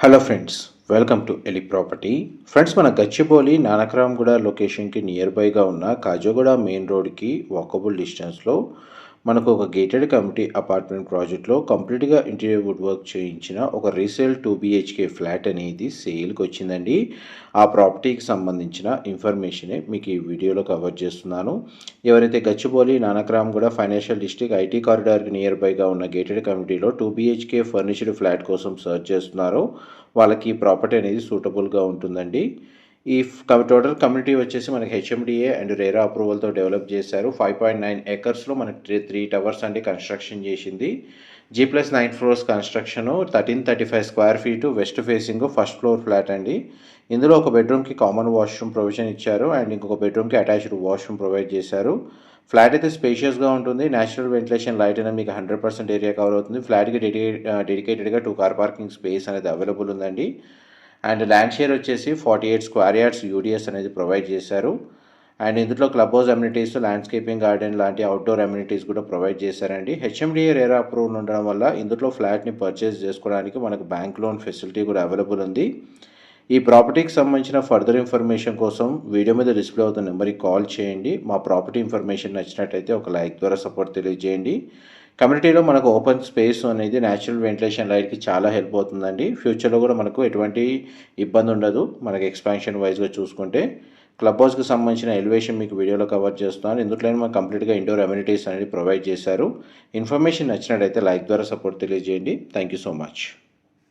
Hello friends, welcome to ఎలి property. Friends, మన గచ్చిబౌలి నానక్రామ్గూడ లొకేషన్కి నియర్ బైగా ఉన్న కాజాగూడ మెయిన్ రోడ్కి వాకబుల్ డిస్టెన్స్లో మనకు ఒక గేటెడ్ కమ్యూనిటీ అపార్ట్మెంట్ ప్రాజెక్ట్లో కంప్లీట్గా ఇంటీరియర్ వుడ్ వర్క్ చేయించిన ఒక రీసేల్ 2 BHK ఫ్లాట్ అనేది సేల్కి వచ్చిందండి. ఆ ప్రాపర్టీకి సంబంధించిన ఇన్ఫర్మేషనే మీకు ఈ వీడియోలో కవర్ చేస్తున్నాను. ఎవరైతే Gachibowli Nanakramguda financial district IT కారిడార్కి నియర్ బైగా ఉన్న గేటెడ్ కమ్యూనిటీలో 2 BHK ఫర్నిష్డ్ ఫ్లాట్ కోసం సర్చ్ చేస్తున్నారో వాళ్ళకి ఈ ప్రాపర్టీ అనేది సూటబుల్గా ఉంటుందండి. ఈ టోటల్ కమ్యూనిటీ వచ్చేసి మనకి హెచ్ఎండిఏ అండ్ రేరా అప్రూవల్తో డెవలప్ చేశారు. 5.9 acresలో మనకి 3 towers అండి కన్స్ట్రక్షన్ చేసింది. G+9 floors construction, 1335 square feet, west facing first floor flat అండి. ఇందులో ఒక బెడ్రూమ్కి కామన్ వాష్రూమ్ ప్రొవిజన్ ఇచ్చారు అండ్ ఇంకొక బెడ్రూమ్కి అటాచ్డ్ వాష్రూమ్ ప్రొవైడ్ చేశారు. ఫ్లాట్ అయితే స్పేషియస్గా ఉంటుంది. నేచురల్ వెంటిలేషన్, లైట్ అనేది మీకు 100% ఏరియా కవర్ అవుతుంది. ఫ్లాట్కి డెడికేటెడ్గా 2 కార్ పార్కింగ్ స్పేస్ అనేది అవైలబుల్ ఉందండి. అండ్ ల్యాండ్ షేర్ వచ్చేసి 48 square yards యూడిఎస్ అనేది ప్రొవైడ్ చేశారు. అండ్ ఇందులో club house amenities, landscaping garden లాంటి అవుట్డోర్ అమ్యూనిటీస్ కూడా ప్రొవైడ్ చేశారండి. హెచ్ఎండిఏ రేరా అప్రూవల్ ఉండడం వల్ల ఇందులో ఫ్లాట్ని పర్చేస్ చేసుకోవడానికి మనకు బ్యాంక్ లోన్ ఫెసిలిటీ కూడా అవైలబుల్ ఉంది. ఈ ప్రాపర్టీకి సంబంధించిన ఫర్దర్ ఇన్ఫర్మేషన్ కోసం వీడియో మీద డిస్ప్లే అవుతున్న నెంబర్కి కాల్ చేయండి. మా ప్రాపర్టీ ఇన్ఫర్మేషన్ నచ్చినట్టయితే ఒక లైక్ ద్వారా సపోర్ట్ తెలియజేయండి. కమ్యూనిటీలో మనకు ఓపెన్ స్పేస్ అనేది న్యాచురల్ వెంటిలేషన్ లైట్కి చాలా హెల్ప్ అవుతుందండి. ఫ్యూచర్లో కూడా మనకు ఎటువంటి ఇబ్బంది ఉండదు. మనకి ఎక్స్పాన్షన్ వైజ్గా చూసుకుంటే క్లబ్ హౌస్కి సంబంధించిన ఎలివేషన్ మీకు వీడియోలో కవర్ చేస్తున్నాను. ఇందులో మనకు కంప్లీట్గా ఇండోర్ అమ్యూనిటీస్ అనేది ప్రొవైడ్ చేశారు. ఇన్ఫర్మేషన్ నచ్చినట్టయితే లైక్ ద్వారా సపోర్ట్ తెలియజేయండి. Thank you so much.